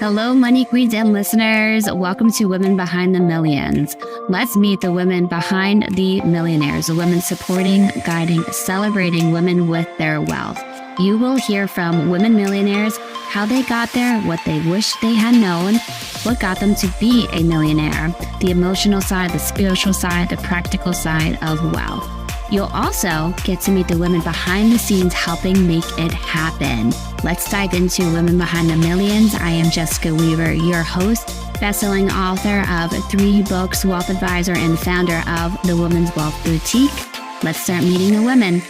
Hello, Money Queens and listeners. Welcome to Women Behind the Millions. Let's meet the women behind the millionaires, the women supporting, guiding, celebrating women with their wealth. You will hear from women millionaires, how they got there, what they wish they had known, what got them to be a millionaire, the emotional side, the spiritual side, the practical side of wealth. You'll also get to meet the women behind the scenes helping make it happen. Let's dive into Women Behind the Millions. I am Jessica Weaver, your host, best-selling author of 3 books, wealth advisor, and founder of the Women's Wealth Boutique. Let's start meeting the women.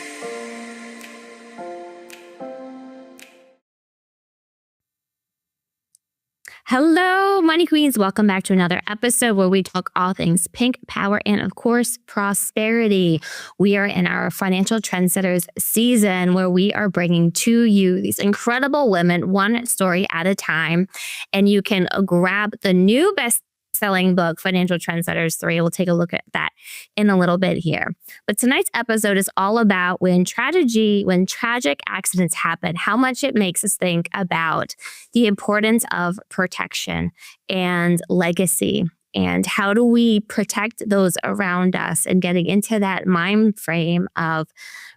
Hello, Money Queens. Welcome back to another episode where we talk all things pink, power, and of course, prosperity. We are in our Financial Trendsetters season where we are bringing to you these incredible women, one story at a time. And you can grab the new best-selling book, Financial Trendsetters 3. We'll take a look at that in a little bit here. But tonight's episode is all about when tragic accidents happen, how much it makes us think about the importance of protection and legacy, and how do we protect those around us, and getting into that mind frame of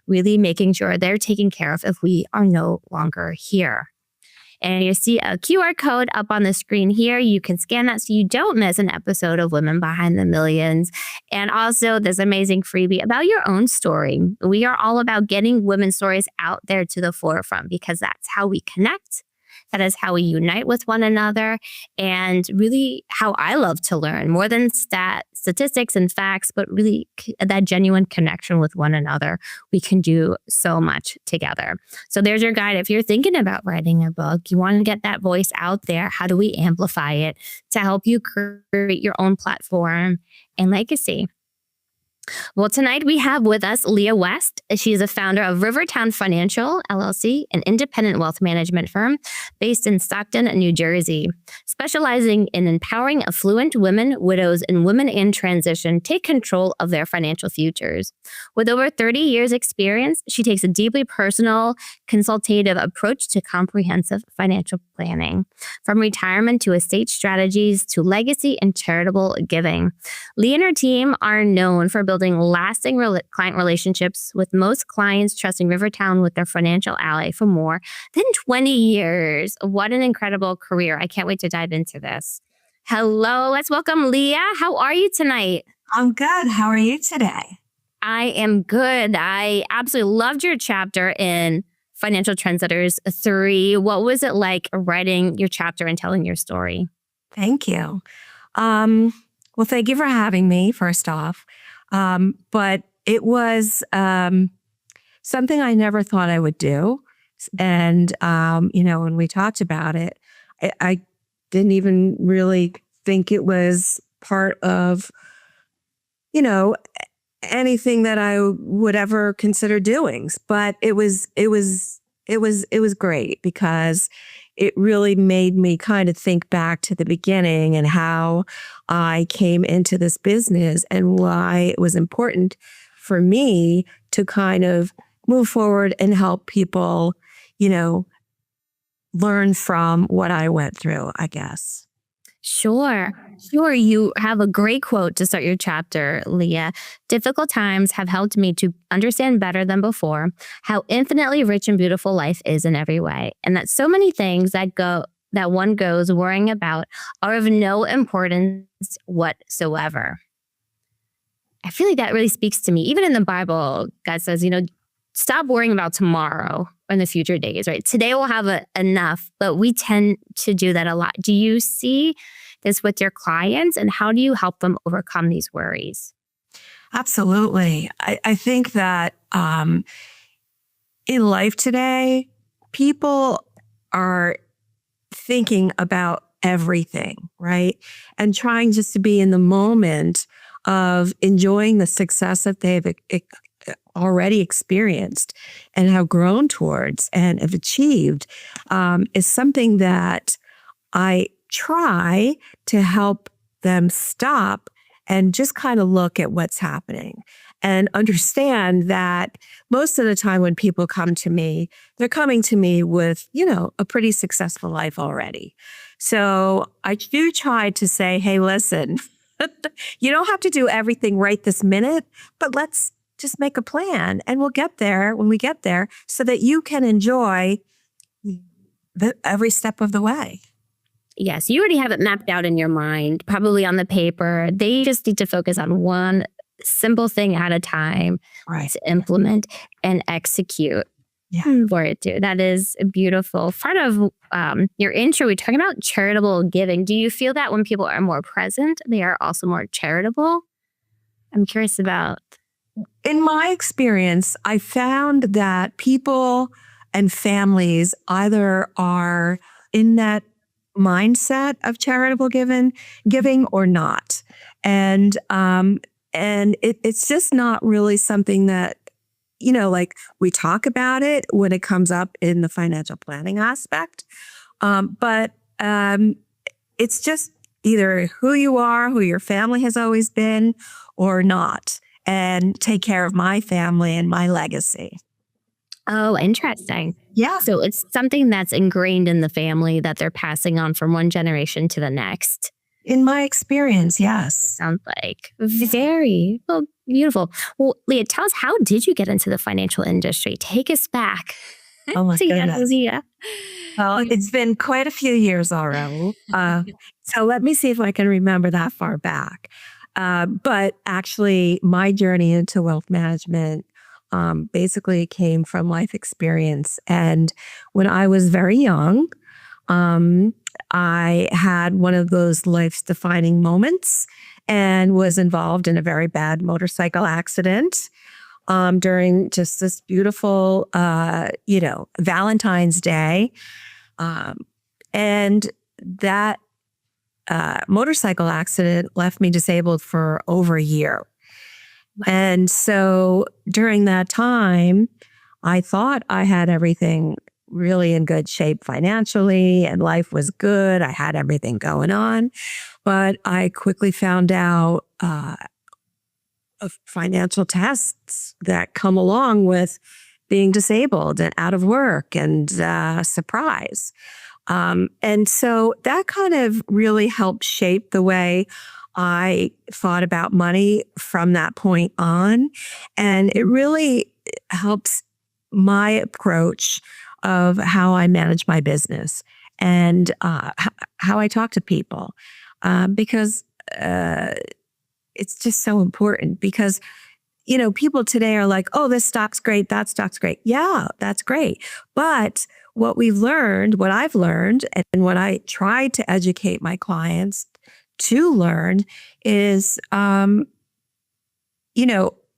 really making sure they're taken care of if we are no longer here. And you see a QR code up on the screen here. You can scan that so you don't miss an episode of Women Behind the Millions. And also this amazing freebie about your own story. We are all about getting women's stories out there to the forefront because that's how we connect. That is how we unite with one another, and really how I love to learn more than statistics and facts, but really that genuine connection with one another. We can do so much together. So there's your guide. If you're thinking about writing a book, you want to get that voice out there. How do we amplify it to help you create your own platform and legacy? Well, tonight we have with us Leah West. She is a founder of Rivertown Financial, LLC, an independent wealth management firm based in Stockton, New Jersey, specializing in empowering affluent women, widows, and women in transition take control of their financial futures. With over 30 years experience, she takes a deeply personal, consultative approach to comprehensive financial planning, from retirement to estate strategies to legacy and charitable giving. Leah and her team are known for building lasting client relationships, with most clients trusting Rivertown with their financial ally for more than 20 years. What an incredible career. I can't wait to dive into this. Hello, let's welcome Leah. How are you tonight? I'm good. How are you today? I am good. I absolutely loved your chapter in Financial Trendsetters 3. What was it like writing your chapter and telling your story? Thank you. Well, thank you for having me, first off. But it was something I never thought I would do. And, when we talked about it, I didn't even really think it was part of, anything that I would ever consider doing. But it was great because it really made me kind of think back to the beginning and how I came into this business and why it was important for me to kind of move forward and help people, learn from what I went through, I guess. Sure. You have a great quote to start your chapter, Leah. Difficult times have helped me to understand better than before how infinitely rich and beautiful life is in every way. And that so many things that one goes worrying about are of no importance whatsoever. I feel like that really speaks to me. Even in the Bible, God says, stop worrying about tomorrow or in the future days, right? Today we'll have enough, but we tend to do that a lot. Do you see this with your clients, and how do you help them overcome these worries? Absolutely. I think that in life today, people are thinking about everything, right? And trying just to be in the moment of enjoying the success that they've already experienced and have grown towards and have achieved is something that I try to help them stop and just kind of look at what's happening and understand that most of the time when people come to me, they're coming to me with, a pretty successful life already. So I do try to say, hey, listen, you don't have to do everything right this minute, but let's just make a plan and we'll get there when we get there so that you can enjoy every step of the way. Yes, you already have it mapped out in your mind, probably on the paper. They just need to focus on one simple thing at a time to implement and execute for it too. That is beautiful. Part of your intro, we talking about charitable giving. Do you feel that when people are more present, they are also more charitable? I'm curious about. In my experience, I found that people and families either are in that mindset of charitable giving or not. And it's just not really something that, like we talk about it when it comes up in the financial planning aspect. But it's just either who you are, who your family has always been, or not, and take care of my family and my legacy. Oh, interesting. Yeah. So it's something that's ingrained in the family that they're passing on from one generation to the next. In my experience, yes. Sounds like very beautiful. Well, Leah, tell us, how did you get into the financial industry? Take us back. Oh my goodness. Leah. Well, it's been quite a few years already. So let me see if I can remember that far back. But actually, my journey into wealth management basically came from life experience. And when I was very young, I had one of those life's defining moments and was involved in a very bad motorcycle accident during just this beautiful, Valentine's Day. And that motorcycle accident left me disabled for over a year. And so during that time, I thought I had everything really in good shape financially and life was good. I had everything going on, but I quickly found out of financial tests that come along with being disabled and out of work and surprise. And so that kind of really helped shape the way I thought about money from that point on. And it really helps my approach of how I manage my business and how I talk to people. Because it's just so important because, people today are like, oh, this stock's great, that stock's great. Yeah, that's great. But what I've learned and what I try to educate my clients to learn is,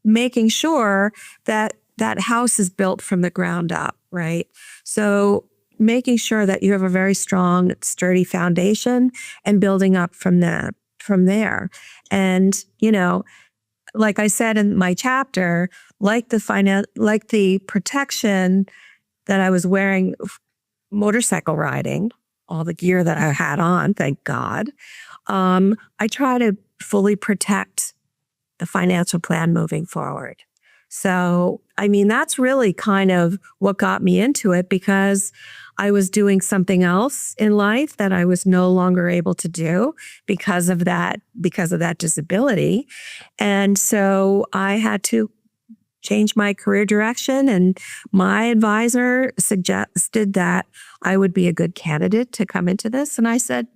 making sure that that house is built from the ground up, right? So making sure that you have a very strong, sturdy foundation and building up from there. And, like I said in my chapter, like the protection that I was wearing motorcycle riding, all the gear that I had on, thank God, I try to fully protect the financial plan moving forward. So, that's really kind of what got me into it because I was doing something else in life that I was no longer able to do because of that disability. And so I had to change my career direction, and my advisor suggested that I would be a good candidate to come into this. And I said,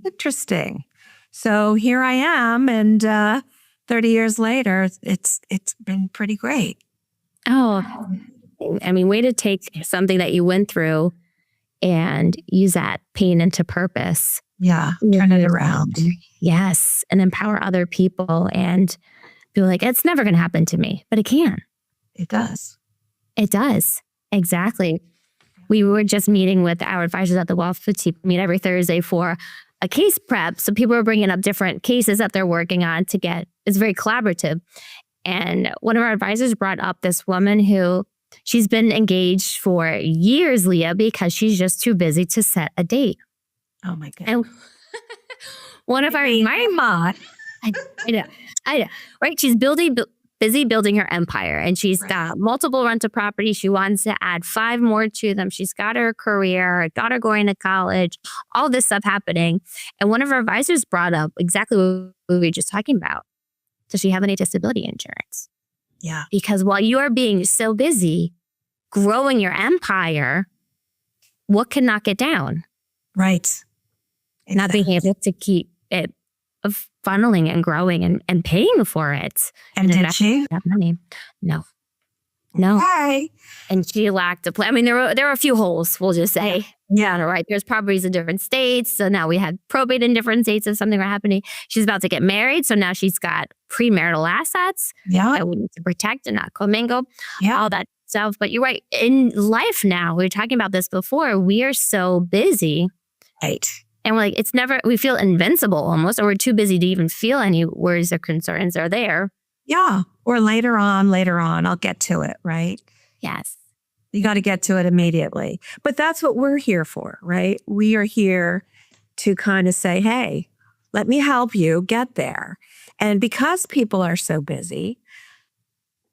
interesting. So here I am, and 30 years later, it's been pretty great. Oh, way to take something that you went through and use that pain into purpose. Yeah, turn it around. Yes, and empower other people and be like, it's never going to happen to me, but it can. It does. It does. Exactly. We were just meeting with our advisors at the Wealth Boutique. We meet every Thursday for a case prep. So people are bringing up different cases that they're working on it's very collaborative. And one of our advisors brought up this woman who she's been engaged for years, Leah, because she's just too busy to set a date. Oh my God. And one of my mom, I know, right? She's busy building her empire, and she's got multiple rental properties. She wants to add 5 more to them. She's got her career, her daughter going to college, all this stuff happening. And one of her advisors brought up exactly what we were just talking about. Does she have any disability insurance? Yeah. Because while you are being so busy growing your empire, what can knock it down? Right. Exactly. Not being able to keep it funneling and growing and paying for it. And did she? That money. No. Okay. And she lacked a plan. I mean, there were a few holes, we'll just say. Yeah. Right. There's properties in different states. So now we had probate in different states if something were happening. She's about to get married. So now she's got premarital assets that we need to protect and not commingle. Yeah. All that stuff. But you're right. In life now, we were talking about this before. We are so busy. Right. And we're like, we feel invincible almost, or we're too busy to even feel any worries or concerns are there. Yeah. Or later on, I'll get to it, right? Yes. You got to get to it immediately. But that's what we're here for, right? We are here to kind of say, hey, let me help you get there. And because people are so busy,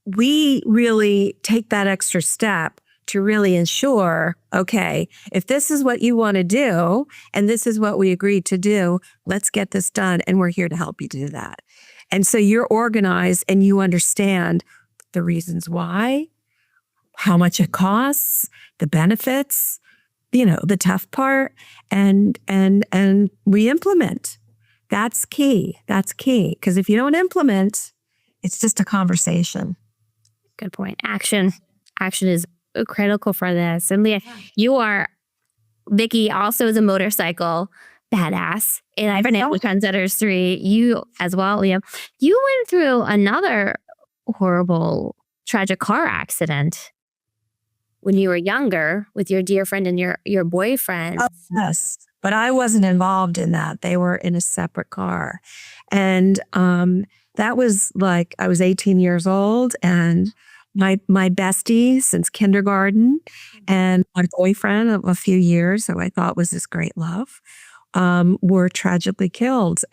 we really take that extra step to really ensure, okay, if this is what you want to do, and this is what we agreed to do, let's get this done. And we're here to help you do that. And so you're organized and you understand the reasons why, how much it costs, the benefits, the tough part, and we implement. That's key. That's key. Because if you don't implement, it's just a conversation. Good point. Action is critical for this. And Leah, Vicki also is a motorcycle badass. And I've been able to Trendsetters 3. You as well, Leah. You went through another horrible, tragic car accident when you were younger with your dear friend and your boyfriend. Oh, yes. But I wasn't involved in that. They were in a separate car. And that was like, I was 18 years old, and my bestie since kindergarten and my boyfriend of a few years, who I thought was this great love, were tragically killed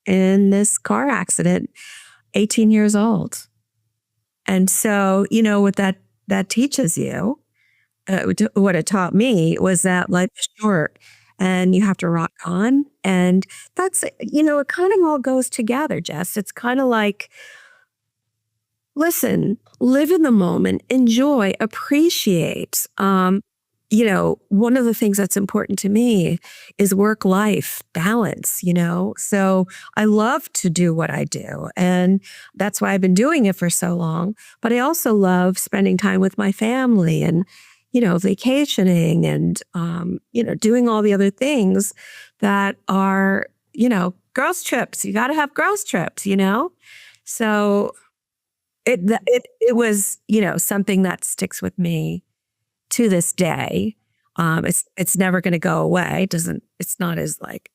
in this car accident, 18 years old. And so, what that teaches you, what it taught me was that life is short and you have to rock on. And that's, it kind of all goes together, Jess. It's kind of like, listen, live in the moment, enjoy, appreciate. One of the things that's important to me is work-life balance, So I love to do what I do. And that's why I've been doing it for so long. But I also love spending time with my family and, vacationing and, doing all the other things that are, girls' trips. You got to have girls' trips, So it was, something that sticks with me to this day. It's never going to go away. It's not as like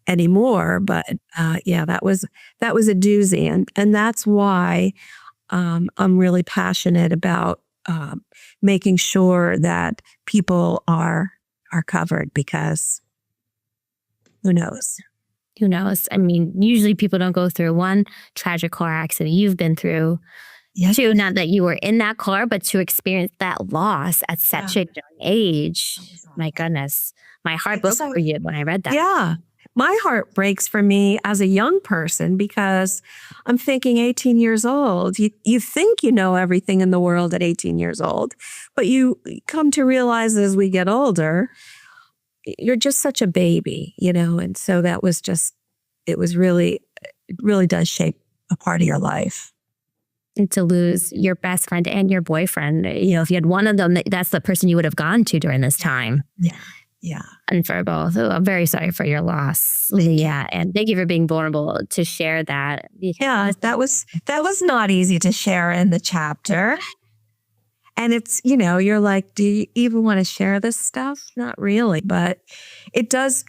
anymore, but that was a doozy. And that's why I'm really passionate about making sure that people are covered, because who knows? Who knows? I mean, usually people don't go through one tragic car accident. You've been through two, not that you were in that car, but to experience that loss at such a young age. My goodness. My heart broke for you when I read that. Yeah. My heart breaks for me as a young person, because I'm thinking 18 years old. You think you know everything in the world at 18 years old, but you come to realize as we get older, you're just such a baby, and so that was it really does shape a part of your life. And to lose your best friend and your boyfriend, if you had one of them, that's the person you would have gone to during this time. Yeah. Yeah. And for both, I'm very sorry for your loss, Leah. And thank you for being vulnerable to share that. Yeah, that was not easy to share in the chapter. And it's, you're like, do you even want to share this stuff? Not really, but it does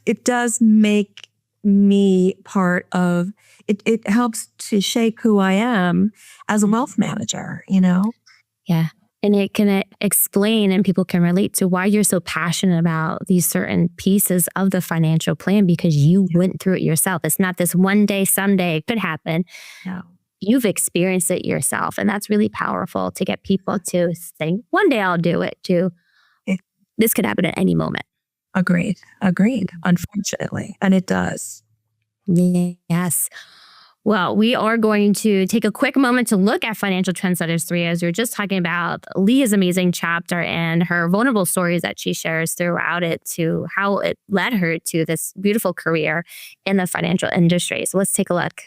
make me part of it. It helps to shape who I am as a wealth manager, Yeah. And it can explain, and people can relate to why you're so passionate about these certain pieces of the financial plan, because you went through it yourself. It's not this one day, someday it could happen. No. you've experienced it yourself. And that's really powerful to get people to think, one day I'll do it, to It- this could happen at any moment. Agreed. Unfortunately. And it does. Yes. Well, we are going to take a quick moment to look at Financial Trendsetters 3, as we were just talking about Leah's amazing chapter and her vulnerable stories that she shares throughout it, to how it led her to this beautiful career in the financial industry. So let's take a look.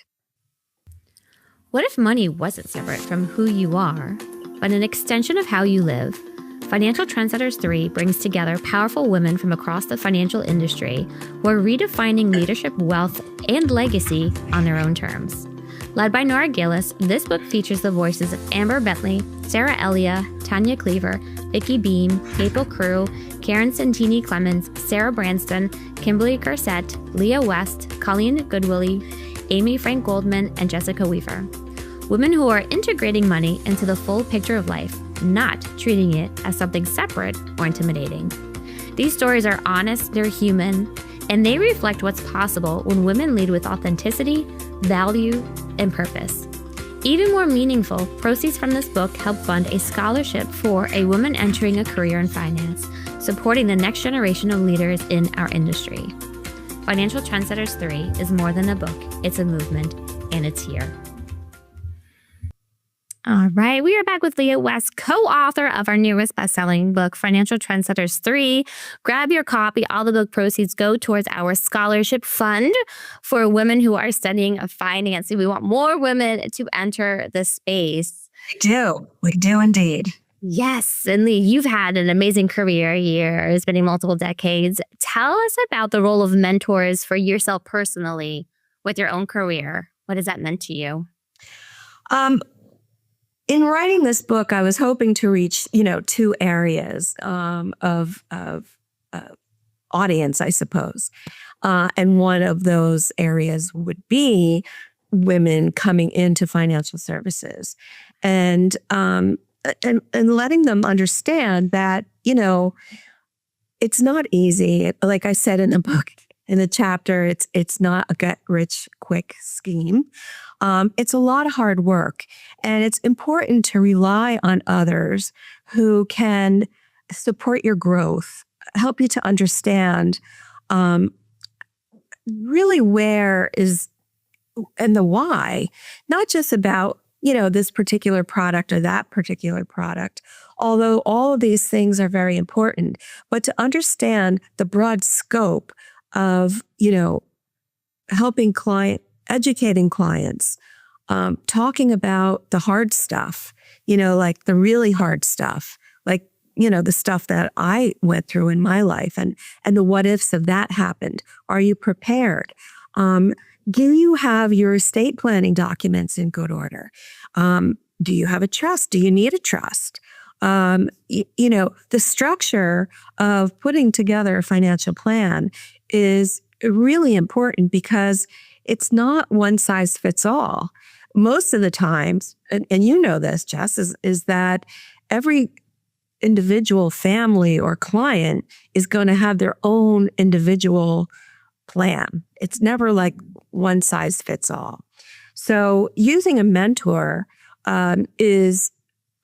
What if money wasn't separate from who you are, but an extension of how you live? Financial Trendsetters 3 brings together powerful women from across the financial industry who are redefining leadership, wealth, and legacy on their own terms. Led by Nora Gillis, this book features the voices of Amber Bentley, Sarah Elia, Tanya Cleaver, Vicky Beam, April Crew, Karen Santini Clemens, Sarah Branston, Kimberly Garcette, Leah West, Colleen Goodwillie, Amy Frank Goldman, and Jessica Weaver. Women who are integrating money into the full picture of life, not treating it as something separate or intimidating. These stories are honest, they're human, and they reflect what's possible when women lead with authenticity, value, and purpose. Even more meaningful, proceeds from this book help fund a scholarship for a woman entering a career in finance, supporting the next generation of leaders in our industry. Financial Trendsetters 3 is more than a book, it's a movement, and it's here. All right, we are back with Leah West, co-author of our newest best-selling book, Financial Trendsetters 3. Grab your copy. All the book proceeds go towards our scholarship fund for women who are studying finance. We want more women to enter the space. We do indeed. Yes, and Lee, you've had an amazing career here, spending multiple decades. Tell us about the role of mentors for yourself personally with your own career. What has that meant to you? In writing this book, I was hoping to reach, two areas of audience, I suppose. And one of those areas would be women coming into financial services, and letting them understand that, it's not easy. Like I said in the book, in the chapter, it's not a get rich quick scheme. It's a lot of hard work, and it's important to rely on others who can support your growth, help you to understand really where is and the why, not just about, this particular product or that particular product, although all of these things are very important, but to understand the broad scope of, educating clients, talking about the hard stuff, like the really hard stuff, like, the stuff that I went through in my life, and the what ifs of that happened. Are you prepared? Do you have your estate planning documents in good order? Do you have a trust? Do you need a trust? The structure of putting together a financial plan is really important, because it's not one size fits all. Most of the times, and you know this, Jess, is that every individual family or client is going to have their own individual plan. It's never like one size fits all. So using a mentor is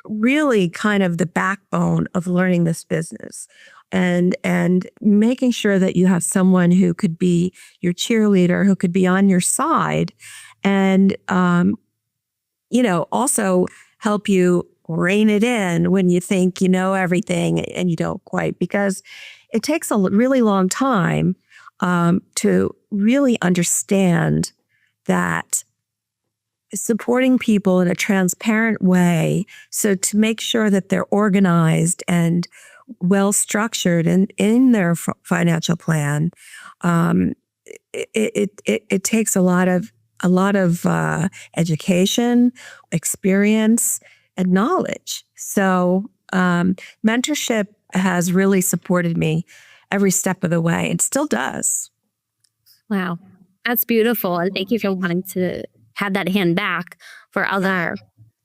really kind of the backbone of learning this business, and making sure that you have someone who could be your cheerleader, who could be on your side, and also help you rein it in when you think you know everything and you don't quite, because it takes a really long time to really understand that supporting people in a transparent way, so to make sure that they're organized and well structured in their financial plan, it takes a lot of education, experience, and knowledge. So mentorship has really supported me every step of the way, and still does. Wow, that's beautiful, and thank you for wanting to have that hand back for other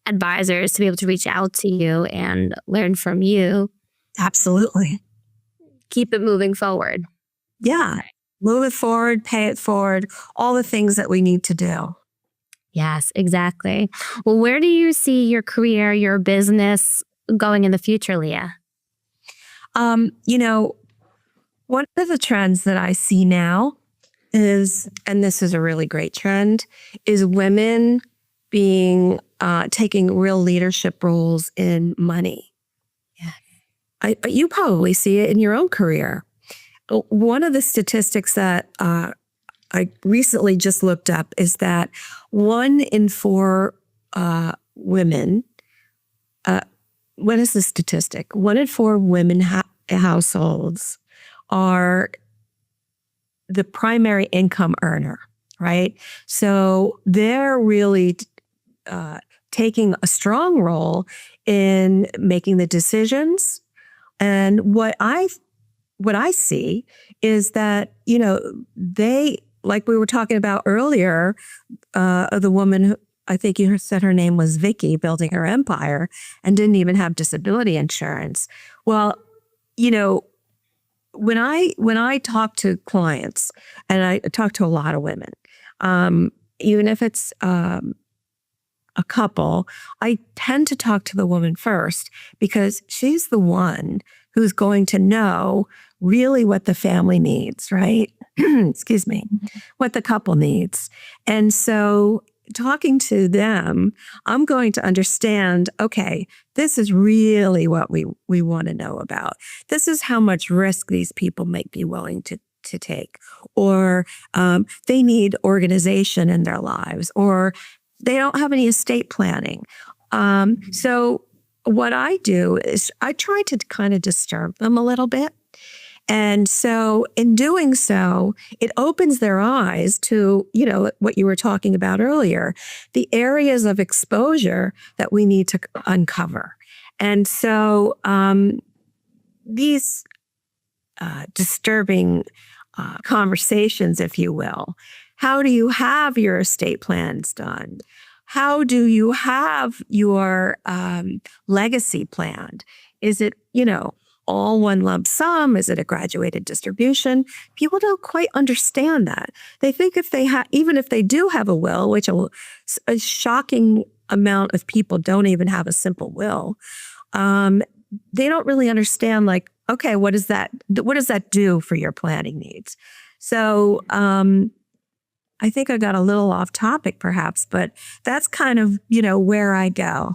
advisors to be able to reach out to you and learn from you. Absolutely. Keep it moving forward. Yeah. Move it forward, pay it forward, all the things that we need to do. Yes, exactly. Well, where do you see your career, your business going in the future, Leah? You know, one of the trends that I see now is, and this is a really great trend, is women being taking real leadership roles in money. Yeah. You probably see it in your own career. One of the statistics that I recently just looked up is that 1 in 4 women, what is the statistic? 1 in 4 women households are the primary income earner, right? So they're really taking a strong role in making the decisions. And what I see is that, they, like we were talking about earlier, the woman who, I think you said her name was Vicky, building her empire and didn't even have disability insurance. Well, you know, when I talk to clients, and I talk to a lot of women, even if it's a couple, I tend to talk to the woman first because she's the one who's going to know really what the family needs, right? Excuse me, what the couple needs. And so talking to them, I'm going to understand, okay, this is really what we want to know about. This is how much risk these people might be willing to take, or they need organization in their lives, or they don't have any estate planning. So what I do is I try to kind of disturb them a little bit. And so in doing so, it opens their eyes to, what you were talking about earlier, the areas of exposure that we need to uncover. And so these disturbing conversations, if you will, how do you have your estate plans done? How do you have your legacy planned? Is it, all one lump sum? Is it a graduated distribution? People don't quite understand that. They think even if they do have a will, which a shocking amount of people don't even have a simple will, they don't really understand, like, okay, what does that do for your planning needs? So I think I got a little off topic perhaps, but that's kind of, where I go.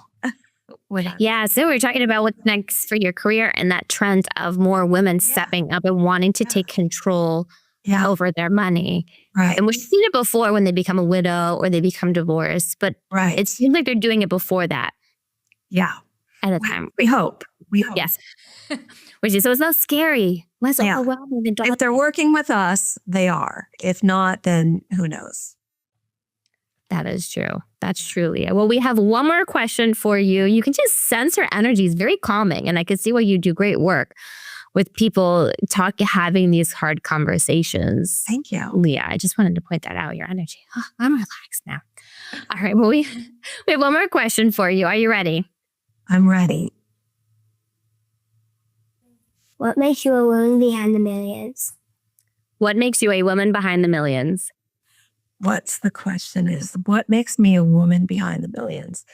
Yeah, so we're talking about what's next for your career and that trend of more women stepping up and wanting to take control over their money. Right. And we've seen it before when they become a widow or they become divorced, but it seems like they're doing it before that. Yeah. At a time. We hope. Yes. So it's not scary. Less overwhelming than if they're working with us, they are. If not, then who knows? That is true. That's true, Leah. Well, we have one more question for you. You can just sense her energy is very calming. And I can see why you do great work with people having these hard conversations. Thank you. Leah, I just wanted to point that out, your energy. Oh, I'm relaxed now. All right. Well, we have one more question for you. Are you ready? I'm ready. What makes you a woman behind the millions? What makes you a woman behind the millions? What's the question is, what makes me a woman behind the millions?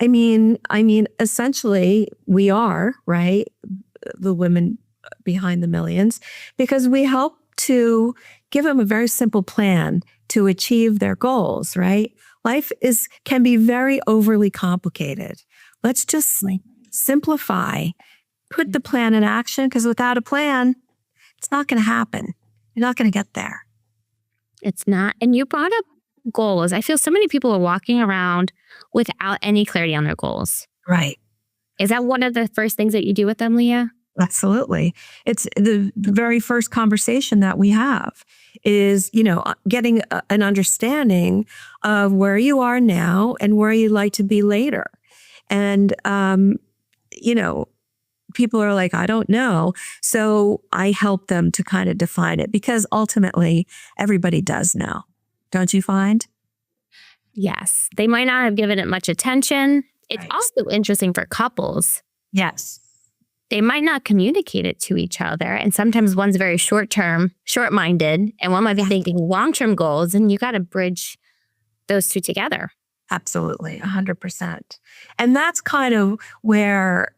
I mean, essentially we are, right? The women behind the millions, because we help to give them a very simple plan to achieve their goals, right? Life can be very overly complicated. Let's just simplify, put the plan in action, because without a plan, it's not going to happen. You're not going to get there. It's not. And you brought up goals. I feel so many people are walking around without any clarity on their goals. Right. Is that one of the first things that you do with them, Leah? Absolutely. It's the very first conversation that we have is, getting an understanding of where you are now and where you'd like to be later. And, people are like, I don't know. So I help them to kind of define it, because ultimately everybody does know. Don't you find? Yes. They might not have given it much attention. It's also interesting for couples. Yes. They might not communicate it to each other. And sometimes one's very short-minded, and one might be thinking long-term goals, and you got to bridge those two together. Absolutely, 100%. And that's kind of where,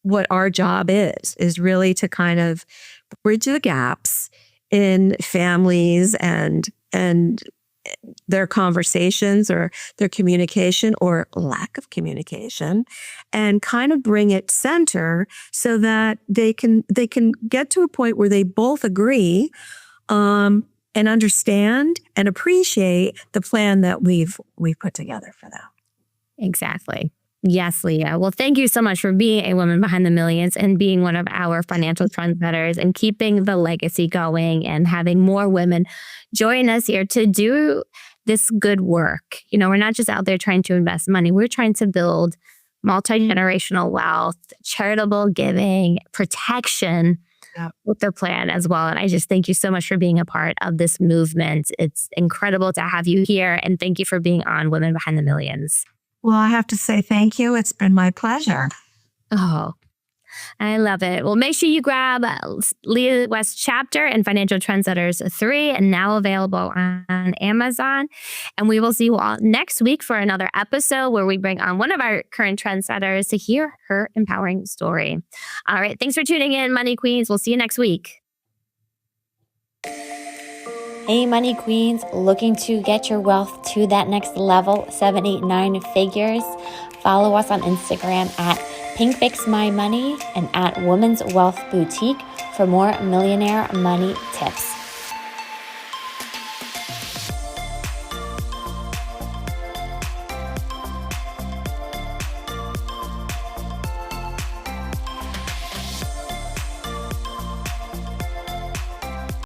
what our job is really to kind of bridge the gaps in families and their conversations or their communication or lack of communication, and kind of bring it center so that they can get to a point where they both agree and understand and appreciate the plan that we've put together for them. Exactly. Yes, Leah. Well, thank you so much for being a woman behind the millions and being one of our financial trendsetters and keeping the legacy going and having more women join us here to do this good work. We're not just out there trying to invest money. We're trying to build multi-generational wealth, charitable giving, protection with the plan as well. And I just thank you so much for being a part of this movement. It's incredible to have you here. And thank you for being on Women Behind the Millions. Well, I have to say thank you. It's been my pleasure. Oh, I love it. Well, make sure you grab Leah West chapter and Financial Trendsetters 3, and now available on Amazon. And we will see you all next week for another episode where we bring on one of our current trendsetters to hear her empowering story. All right. Thanks for tuning in, Money Queens. We'll see you next week. Hey, Money Queens, looking to get your wealth to that next level, 7, 8, 9 figures? Follow us on Instagram at PinkFixMyMoney and at Women's Wealth Boutique for more millionaire money tips.